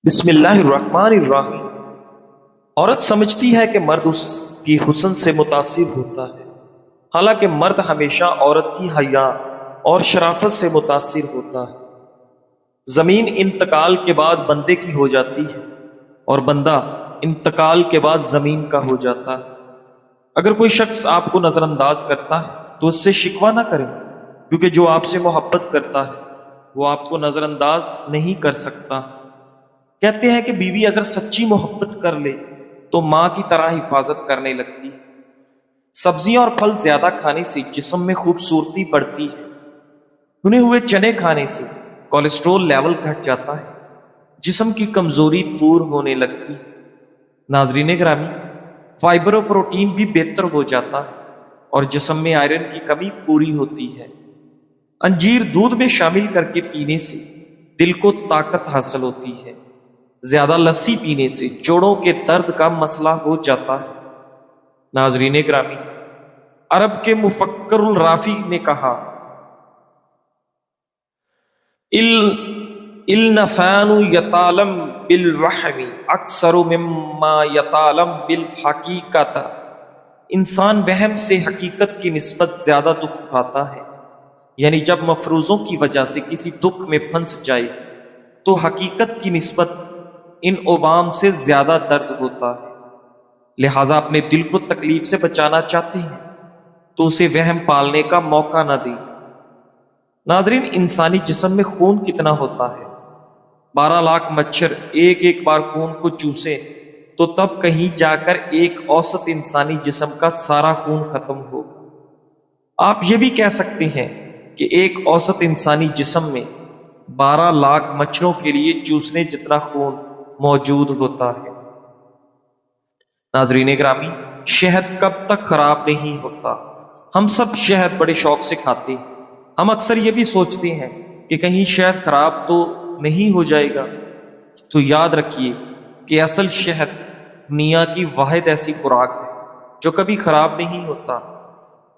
بسم اللہ الرحمن الرحیم۔ عورت سمجھتی ہے کہ مرد اس کی حسن سے متاثر ہوتا ہے، حالانکہ مرد ہمیشہ عورت کی حیا اور شرافت سے متاثر ہوتا ہے۔ زمین انتقال کے بعد بندے کی ہو جاتی ہے اور بندہ انتقال کے بعد زمین کا ہو جاتا ہے۔ اگر کوئی شخص آپ کو نظر انداز کرتا ہے تو اس سے شکوہ نہ کریں، کیونکہ جو آپ سے محبت کرتا ہے وہ آپ کو نظر انداز نہیں کر سکتا۔ کہتے ہیں کہ بیوی اگر سچی محبت کر لے تو ماں کی طرح حفاظت کرنے لگتی ہے۔ سبزیاں اور پھل زیادہ کھانے سے جسم میں خوبصورتی بڑھتی ہے۔ بھنے ہوئے چنے کھانے سے کولیسٹرول لیول گھٹ جاتا ہے، جسم کی کمزوری دور ہونے لگتی ہے۔ ناظرین گرامی، فائبر و پروٹین بھی بہتر ہو جاتا ہے اور جسم میں آئرن کی کمی پوری ہوتی ہے۔ انجیر دودھ میں شامل کر کے پینے سے دل کو طاقت حاصل ہوتی ہے۔ زیادہ لسی پینے سے جوڑوں کے درد کا مسئلہ ہو جاتا ہے۔ ناظرین گرامی، عرب کے مفکر الرافی نے کہا، الانسان یتعلم بالوہم اکثر مما یتعلم بالحقیقت۔ انسان وہم سے حقیقت کی نسبت زیادہ دکھ پاتا ہے، یعنی جب مفروضوں کی وجہ سے کسی دکھ میں پھنس جائے تو حقیقت کی نسبت ان اوہام سے زیادہ درد ہوتا ہے۔ لہذا اپنے دل کو تکلیف سے بچانا چاہتے ہیں تو اسے وہم پالنے کا موقع نہ دیں۔ ناظرین، انسانی جسم میں خون کتنا ہوتا ہے؟ 12 لاکھ مچھر ایک ایک بار خون کو چوسیں تو تب کہیں جا کر ایک اوسط انسانی جسم کا سارا خون ختم ہوگا۔ آپ یہ بھی کہہ سکتے ہیں کہ ایک اوسط انسانی جسم میں 12 لاکھ مچھروں کے لیے چوسنے جتنا خون موجود ہوتا ہے۔ ناظرین گرامی، شہد کب تک خراب نہیں ہوتا؟ ہم سب شہد بڑے شوق سے کھاتے ہیں۔ ہم اکثر یہ بھی سوچتے ہیں کہ کہیں شہد خراب تو نہیں ہو جائے گا۔ تو یاد رکھیے کہ اصل شہد دنیا کی واحد ایسی خوراک ہے جو کبھی خراب نہیں ہوتا۔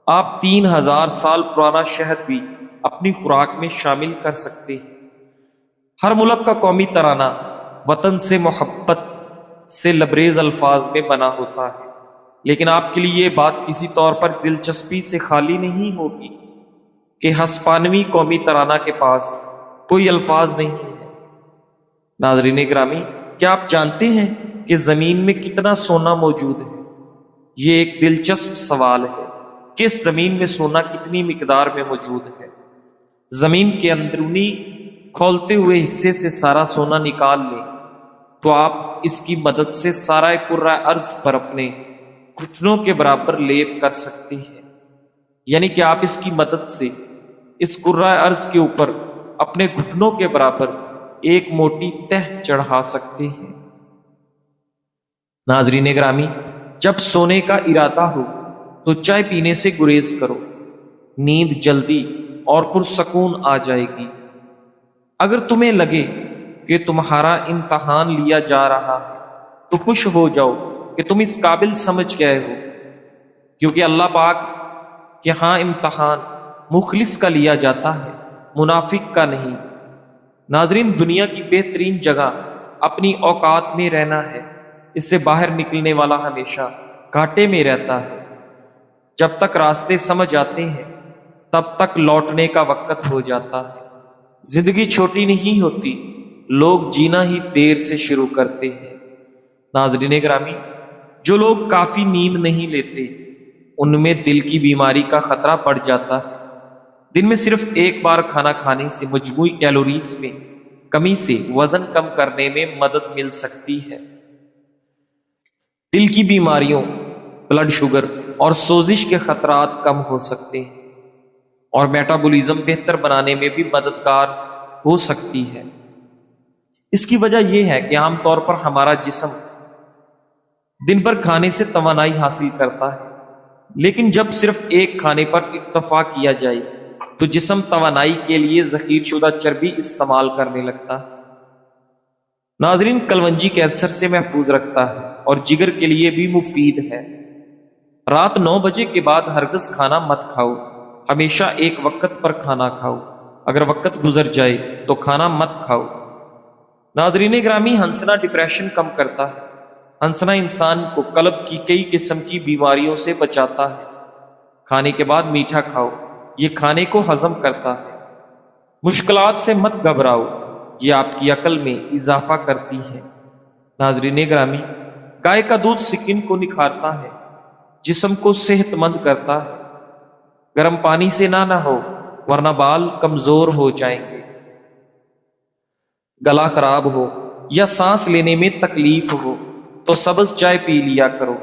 آپ 3000 سال پرانا شہد بھی اپنی خوراک میں شامل کر سکتے ہیں۔ ہر ملک کا قومی ترانہ وطن سے محبت سے لبریز الفاظ میں بنا ہوتا ہے، لیکن آپ کے لیے یہ بات کسی طور پر دلچسپی سے خالی نہیں ہوگی کہ ہسپانوی قومی ترانہ کے پاس کوئی الفاظ نہیں ہے۔ ناظرین گرامی، کیا آپ جانتے ہیں کہ زمین میں کتنا سونا موجود ہے؟ یہ ایک دلچسپ سوال ہے کہ اس زمین میں سونا کتنی مقدار میں موجود ہے۔ زمین کے اندرونی کھولتے ہوئے حصے سے سارا سونا نکال لیں تو آپ اس کی مدد سے سارا کرۂ ارض پر اپنے گھٹنوں کے برابر لیپ کر سکتے ہیں، یعنی کہ آپ اس کی مدد سے اس کرۂ ارض کے اوپر اپنے گھٹنوں کے برابر ایک موٹی تہ چڑھا سکتے ہیں۔ ناظرین گرامی، جب سونے کا ارادہ ہو تو چائے پینے سے گریز کرو، نیند جلدی اور پرسکون آ جائے گی۔ اگر تمہیں لگے کہ تمہارا امتحان لیا جا رہا ہے تو خوش ہو جاؤ کہ تم اس قابل سمجھ گئے ہو، کیونکہ اللہ پاک کے ہاں امتحان مخلص کا لیا جاتا ہے، منافق کا نہیں۔ ناظرین، دنیا کی بہترین جگہ اپنی اوقات میں رہنا ہے۔ اس سے باہر نکلنے والا ہمیشہ گھاٹے میں رہتا ہے۔ جب تک راستے سمجھ آتے ہیں تب تک لوٹنے کا وقت ہو جاتا ہے۔ زندگی چھوٹی نہیں ہوتی، لوگ جینا ہی دیر سے شروع کرتے ہیں۔ ناظرین گرامی، جو لوگ کافی نیند نہیں لیتے ان میں دل کی بیماری کا خطرہ بڑھ جاتا ہے۔ دن میں صرف ایک بار کھانا کھانے سے مجموعی کیلوریز میں کمی سے وزن کم کرنے میں مدد مل سکتی ہے۔ دل کی بیماریوں، بلڈ شوگر اور سوزش کے خطرات کم ہو سکتے ہیں اور میٹابولزم بہتر بنانے میں بھی مددگار ہو سکتی ہے۔ اس کی وجہ یہ ہے کہ عام طور پر ہمارا جسم دن بھر کھانے سے توانائی حاصل کرتا ہے، لیکن جب صرف ایک کھانے پر اکتفا کیا جائے تو جسم توانائی کے لیے ذخیر شدہ چربی استعمال کرنے لگتا ہے۔ ناظرین، کلونجی کینسر سے محفوظ رکھتا ہے اور جگر کے لیے بھی مفید ہے۔ رات 9 بجے کے بعد ہرگز کھانا مت کھاؤ، ہمیشہ ایک وقت پر کھانا کھاؤ۔ اگر وقت گزر جائے تو کھانا مت کھاؤ۔ ناظرین گرامی، ہنسنا ڈپریشن کم کرتا ہے۔ ہنسنا انسان کو قلب کی کئی قسم کی بیماریوں سے بچاتا ہے۔ کھانے کے بعد میٹھا کھاؤ، یہ کھانے کو ہضم کرتا ہے۔ مشکلات سے مت گھبراؤ، یہ آپ کی عقل میں اضافہ کرتی ہے۔ ناظرین گرامی، گائے کا دودھ سکن کو نکھارتا ہے، جسم کو صحت مند کرتا ہے۔ گرم پانی سے نہ نہاؤ ورنہ بال کمزور ہو جائیں گے۔ گلا خراب ہو یا سانس لینے میں تکلیف ہو تو سبز چائے پی لیا کرو۔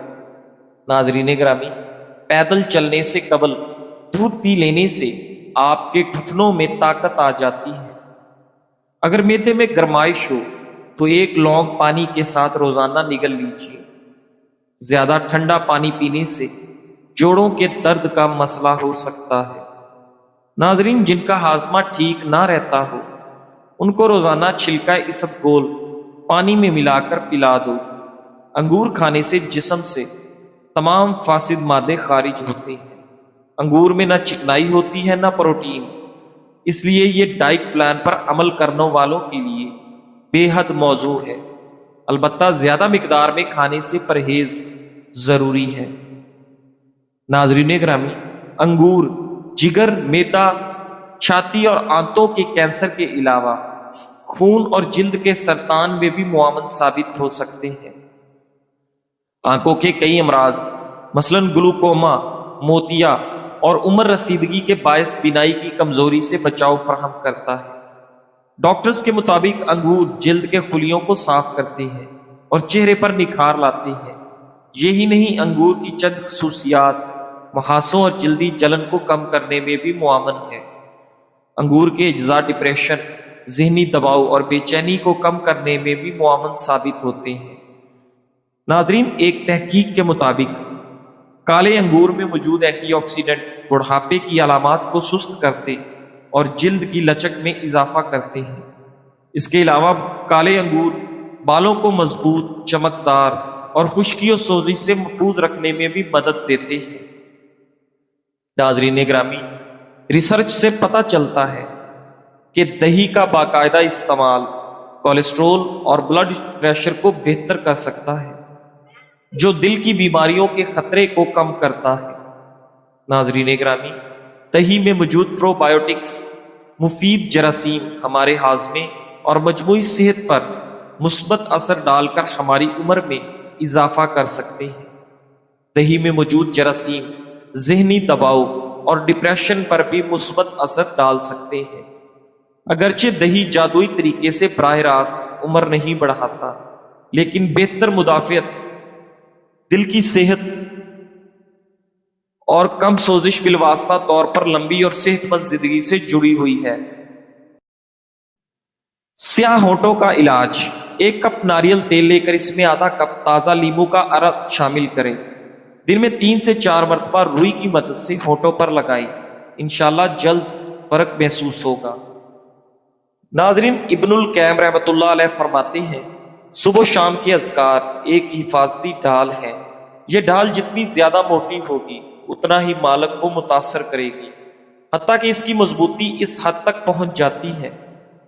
ناظرین گرامی، پیدل چلنے سے قبل دودھ پی لینے سے آپ کے گھٹنوں میں طاقت آ جاتی ہے۔ اگر معدے میں گرمائش ہو تو ایک لونگ پانی کے ساتھ روزانہ نگل لیجیے۔ زیادہ ٹھنڈا پانی پینے سے جوڑوں کے درد کا مسئلہ ہو سکتا ہے۔ ناظرین، جن کا ہاضمہ ٹھیک نہ رہتا ہو ان کو روزانہ چھلکا اسبگول پانی میں ملا کر پلا دو۔ انگور کھانے سے جسم سے تمام فاسد مادے خارج ہوتے ہیں۔ انگور میں نہ چکنائی ہوتی ہے نہ پروٹین، اس لیے یہ ڈائٹ پلان پر عمل کرنے والوں کے لیے بے حد موزوں ہے۔ البتہ زیادہ مقدار میں کھانے سے پرہیز ضروری ہے۔ ناظرین گرامی، انگور جگر، معدہ، چھاتی اور آنتوں کے کینسر کے علاوہ خون اور جلد کے سرطان میں بھی معاون ثابت ہو سکتے ہیں۔ آنکھوں کے کئی امراض مثلاً گلوکوما، موتیا اور عمر رسیدگی کے باعث بینائی کی کمزوری سے بچاؤ فراہم کرتا ہے۔ ڈاکٹرز کے مطابق انگور جلد کے خلیوں کو صاف کرتے ہیں اور چہرے پر نکھار لاتے ہیں۔ یہی نہیں، انگور کی چند خصوصیات محاسوں اور جلدی جلن کو کم کرنے میں بھی معاون ہے۔ انگور کے اجزاء ڈپریشن، ذہنی دباؤ اور بے چینی کو کم کرنے میں بھی معاون ثابت ہوتے ہیں۔ ناظرین، ایک تحقیق کے مطابق کالے انگور میں موجود اینٹی آکسیڈنٹ بڑھاپے کی علامات کو سست کرتے اور جلد کی لچک میں اضافہ کرتے ہیں۔ اس کے علاوہ کالے انگور بالوں کو مضبوط، چمکدار اور خشکی و سوزش سے محفوظ رکھنے میں بھی مدد دیتے ہیں۔ ناظرین گرامی، ریسرچ سے پتہ چلتا ہے کہ دہی کا باقاعدہ استعمال کولیسٹرول اور بلڈ پریشر کو بہتر کر سکتا ہے، جو دل کی بیماریوں کے خطرے کو کم کرتا ہے۔ ناظرین گرامی، دہی میں موجود پرو بایوٹکس مفید جراثیم ہمارے ہاضمے اور مجموعی صحت پر مثبت اثر ڈال کر ہماری عمر میں اضافہ کر سکتے ہیں۔ دہی میں موجود جراثیم ذہنی دباؤ اور ڈپریشن پر بھی مثبت اثر ڈال سکتے ہیں۔ اگرچہ دہی جادوئی طریقے سے براہ راست عمر نہیں بڑھاتا، لیکن بہتر مدافعت، دل کی صحت اور کم سوزش بالواسطہ طور پر لمبی اور صحت مند زندگی سے جڑی ہوئی ہے۔ سیاہ ہونٹوں کا علاج: ایک کپ ناریل تیل لے کر اس میں آدھا کپ تازہ لیموں کا عرق شامل کریں۔ دن میں 3 سے 4 مرتبہ روئی کی مدد سے ہونٹوں پر لگائیں، انشاءاللہ جلد فرق محسوس ہوگا۔ ناظرین، ابن القیم رحمۃ اللہ علیہ فرماتے ہیں، صبح و شام کے اذکار ایک حفاظتی ڈھال ہے۔ یہ ڈھال جتنی زیادہ موٹی ہوگی اتنا ہی مالک کو متاثر کرے گی، حتیٰ کہ اس کی مضبوطی اس حد تک پہنچ جاتی ہے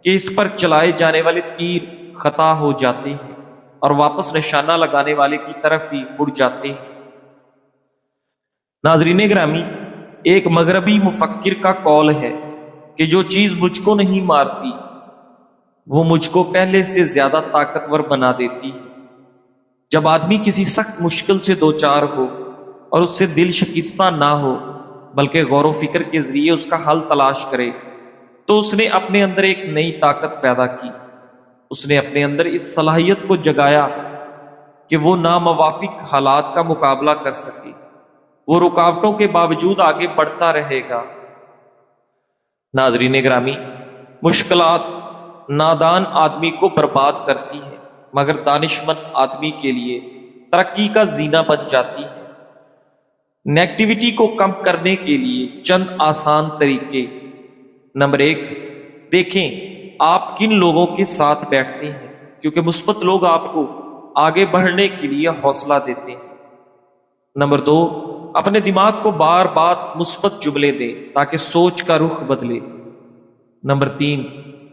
کہ اس پر چلائے جانے والے تیر خطا ہو جاتے ہیں اور واپس نشانہ لگانے والے کی طرف ہی مڑ جاتے ہیں۔ ناظرین گرامی، ایک مغربی مفکر کا قول ہے کہ جو چیز مجھ کو نہیں مارتی وہ مجھ کو پہلے سے زیادہ طاقتور بنا دیتی ہے۔ جب آدمی کسی سخت مشکل سے دوچار ہو اور اس سے دل شکستہ نہ ہو بلکہ غور و فکر کے ذریعے اس کا حل تلاش کرے تو اس نے اپنے اندر ایک نئی طاقت پیدا کی۔ اس نے اپنے اندر اس صلاحیت کو جگایا کہ وہ ناموافق حالات کا مقابلہ کر سکے، وہ رکاوٹوں کے باوجود آگے بڑھتا رہے گا۔ ناظرین گرامی، مشکلات نادان آدمی کو برباد کرتی ہے مگر دانشمند آدمی کے لیے ترقی کا زینہ بن جاتی ہے۔ نیگیٹیوٹی کو کم کرنے کے لیے چند آسان طریقے۔ نمبر 1، دیکھیں آپ کن لوگوں کے ساتھ بیٹھتے ہیں، کیونکہ مثبت لوگ آپ کو آگے بڑھنے کے لیے حوصلہ دیتے ہیں۔ نمبر 2، اپنے دماغ کو بار بار مثبت جملے دیں تاکہ سوچ کا رخ بدلے۔ نمبر 3،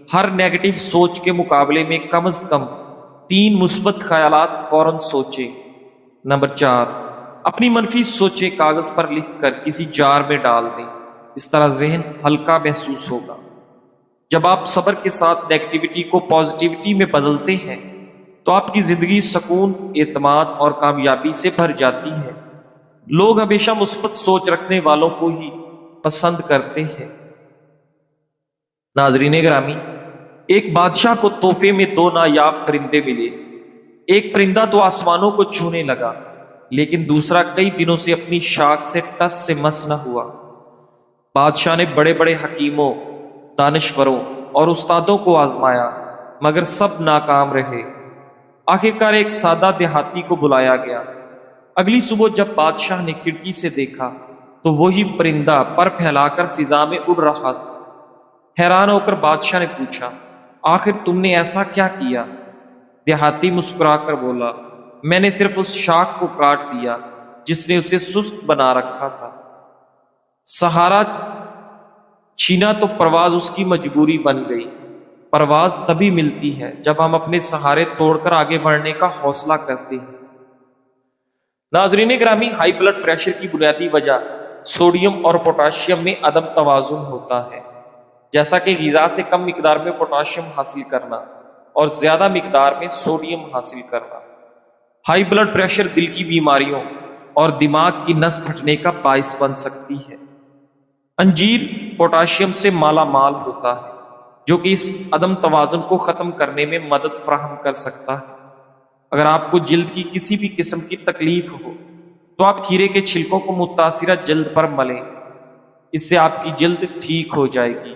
ہر نیگیٹو سوچ کے مقابلے میں کم از کم 3 مثبت خیالات فوراً سوچیں۔ نمبر 4، اپنی منفی سوچیں کاغذ پر لکھ کر کسی جار میں ڈال دیں، اس طرح ذہن ہلکا محسوس ہوگا۔ جب آپ صبر کے ساتھ نیگیٹیوٹی کو پازیٹیوٹی میں بدلتے ہیں تو آپ کی زندگی سکون، اعتماد اور کامیابی سے بھر جاتی ہے۔ لوگ ہمیشہ مثبت سوچ رکھنے والوں کو ہی پسند کرتے ہیں۔ ناظرین گرامی، ایک بادشاہ کو تحفے میں 2 نایاب پرندے ملے۔ ایک پرندہ تو آسمانوں کو چھونے لگا، لیکن دوسرا کئی دنوں سے اپنی شاخ سے ٹس سے مس نہ ہوا۔ بادشاہ نے بڑے بڑے حکیموں، دانشوروں اور استادوں کو آزمایا، مگر سب ناکام رہے۔ آخرکار ایک سادہ دیہاتی کو بلایا گیا۔ اگلی صبح جب بادشاہ نے کھڑکی سے دیکھا تو وہی پرندہ پر پھیلا کر فضا میں اڑ رہا تھا۔ حیران ہو کر بادشاہ نے پوچھا، آخر تم نے ایسا کیا کیا؟ دیہاتی مسکرا کر بولا، میں نے صرف اس شاخ کو کاٹ دیا جس نے اسے سست بنا رکھا تھا۔ سہارا چھینا تو پرواز اس کی مجبوری بن گئی۔ پرواز تبھی ملتی ہے جب ہم اپنے سہارے توڑ کر آگے بڑھنے کا حوصلہ کرتے ہیں۔ ناظرین گرامی، ہائی بلڈ پریشر کی بنیادی وجہ سوڈیم اور پوٹاشیم میں عدم توازن ہوتا ہے۔ جیسا کہ غذا سے کم مقدار میں پوٹاشیم حاصل کرنا اور زیادہ مقدار میں سوڈیم حاصل کرنا ہائی بلڈ پریشر دل کی بیماریوں اور دماغ کی نس پھٹنے کا باعث بن سکتی ہے۔ انجیر پوٹاشیم سے مالا مال ہوتا ہے، جو کہ اس عدم توازن کو ختم کرنے میں مدد فراہم کر سکتا ہے۔ اگر آپ کو جلد کی کسی بھی قسم کی تکلیف ہو تو آپ کھیرے کے چھلکوں کو متاثرہ جلد پر ملیں، اس سے آپ کی جلد ٹھیک ہو جائے گی۔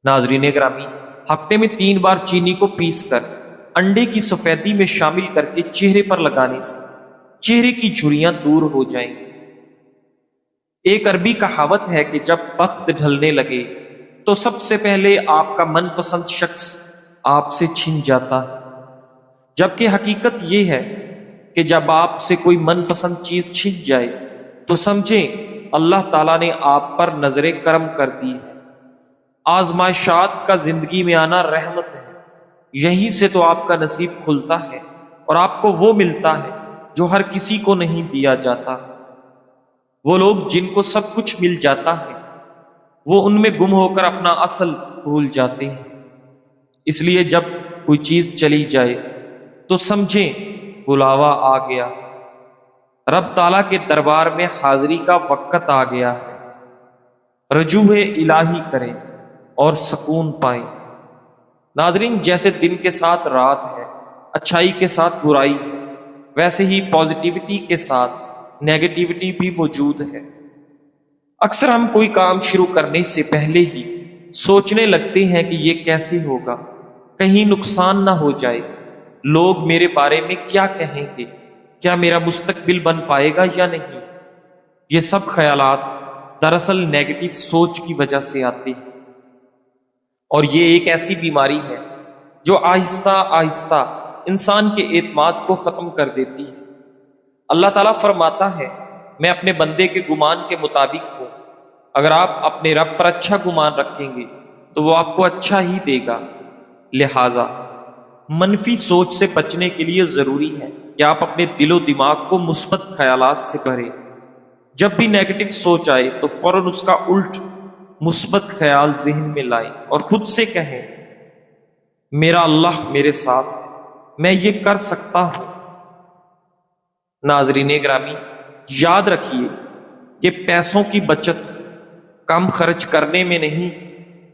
ناظرین گرامی، ہفتے میں 3 بار چینی کو پیس کر انڈے کی سفیدی میں شامل کر کے چہرے پر لگانے سے چہرے کی جھریاں دور ہو جائیں گی۔ ایک عربی کہاوت ہے کہ جب بخت ڈھلنے لگے تو سب سے پہلے آپ کا من پسند شخص آپ سے چھن جاتا ہے، جبکہ حقیقت یہ ہے کہ جب آپ سے کوئی من پسند چیز چھن جائے تو سمجھیں اللہ تعالیٰ نے آپ پر نظر کرم کر دی ہے۔ آزمائشات کا زندگی میں آنا رحمت ہے، یہیں سے تو آپ کا نصیب کھلتا ہے اور آپ کو وہ ملتا ہے جو ہر کسی کو نہیں دیا جاتا۔ وہ لوگ جن کو سب کچھ مل جاتا ہے وہ ان میں گم ہو کر اپنا اصل بھول جاتے ہیں۔ اس لیے جب کوئی چیز چلی جائے تو سمجھیں بلاوا آ گیا، رب تعالیٰ کے دربار میں حاضری کا وقت آ گیا ہے۔ رجوع الہی کریں اور سکون پائیں۔ ناظرین، جیسے دن کے ساتھ رات ہے، اچھائی کے ساتھ برائی ہے، ویسے ہی پازیٹیوٹی کے ساتھ نیگیٹیوٹی بھی موجود ہے۔ اکثر ہم کوئی کام شروع کرنے سے پہلے ہی سوچنے لگتے ہیں کہ یہ کیسے ہوگا، کہیں نقصان نہ ہو جائے، لوگ میرے بارے میں کیا کہیں گے، کیا میرا مستقبل بن پائے گا یا نہیں۔ یہ سب خیالات دراصل نیگیٹو سوچ کی وجہ سے آتے ہیں، اور یہ ایک ایسی بیماری ہے جو آہستہ آہستہ انسان کے اعتماد کو ختم کر دیتی ہے۔ اللہ تعالیٰ فرماتا ہے، میں اپنے بندے کے گمان کے مطابق ہوں۔ اگر آپ اپنے رب پر اچھا گمان رکھیں گے تو وہ آپ کو اچھا ہی دے گا۔ لہٰذا منفی سوچ سے بچنے کے لیے ضروری ہے کہ آپ اپنے دل و دماغ کو مثبت خیالات سے بھریں۔ جب بھی نیگیٹو سوچ آئے تو فوراً اس کا الٹ مثبت خیال ذہن میں لائیں اور خود سے کہیں، میرا اللہ میرے ساتھ ہے، میں یہ کر سکتا ہوں۔ ناظرین گرامی، یاد رکھیے کہ پیسوں کی بچت کم خرچ کرنے میں نہیں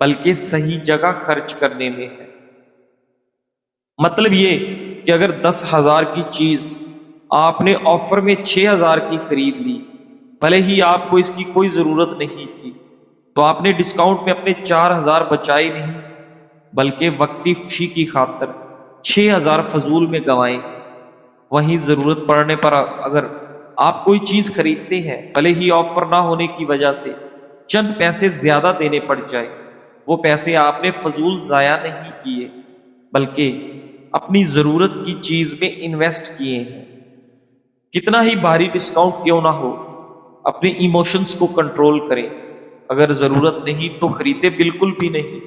بلکہ صحیح جگہ خرچ کرنے میں ہے۔ مطلب یہ کہ اگر 10,000 کی چیز آپ نے آفر میں 6,000 کی خرید لی، بھلے ہی آپ کو اس کی کوئی ضرورت نہیں تھی، تو آپ نے ڈسکاؤنٹ میں اپنے 4,000 بچائے نہیں بلکہ وقتی خوشی کی خاطر 6,000 فضول میں گنوائے۔ وہیں ضرورت پڑنے پر اگر آپ کوئی چیز خریدتے ہیں، بھلے ہی آفر نہ ہونے کی وجہ سے چند پیسے زیادہ دینے پڑ جائے، وہ پیسے آپ نے فضول ضائع نہیں کیے بلکہ اپنی ضرورت کی چیز میں انویسٹ کیے ہیں۔ کتنا ہی بھاری ڈسکاؤنٹ کیوں نہ ہو، اپنے ایموشنز کو کنٹرول کریں۔ اگر ضرورت نہیں تو خریدے بالکل بھی نہیں۔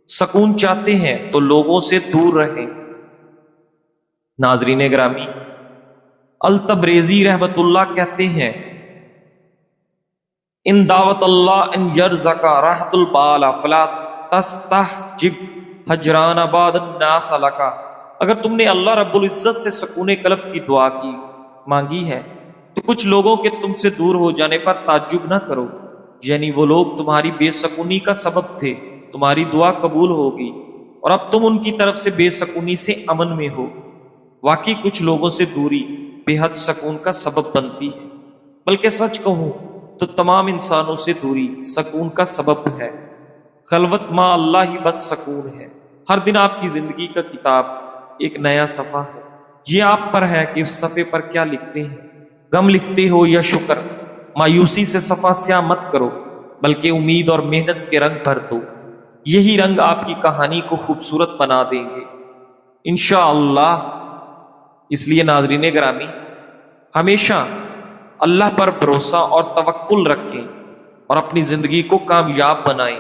سکون چاہتے ہیں تو لوگوں سے دور رہیں۔ ناظرین گرامی، التبریزی رحمت اللہ کہتے ہیں، ان دعوت اللہ ان یرزق راحت البال فلا تستحجب حجران بعد الناس لکا۔ اگر تم نے اللہ رب العزت سے سکون قلب کی دعا کی مانگی ہے تو کچھ لوگوں کے تم سے دور ہو جانے پر تعجب نہ کرو، یعنی وہ لوگ تمہاری بے سکونی کا سبب تھے، تمہاری دعا قبول ہوگی اور اب تم ان کی طرف سے بے سکونی سے امن میں ہو۔ واقعی کچھ لوگوں سے دوری بے حد سکون کا سبب بنتی ہے، بلکہ سچ کہوں تو تمام انسانوں سے دوری سکون کا سبب ہے۔ خلوت مع اللہ ہی بس سکون ہے۔ ہر دن آپ کی زندگی کا کتاب ایک نیا صفحہ ہے، یہ آپ پر ہے کہ اس صفحے پر کیا لکھتے ہیں۔ غم لکھتے ہو یا شکر، مایوسی سے صفحہ سیاہ مت کرو بلکہ امید اور محنت کے رنگ بھر دو، یہی رنگ آپ کی کہانی کو خوبصورت بنا دیں گے انشاءاللہ۔ اس لیے ناظرین گرامی، ہمیشہ اللہ پر بھروسہ اور توکل رکھیں اور اپنی زندگی کو کامیاب بنائیں۔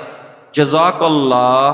جزاک اللہ۔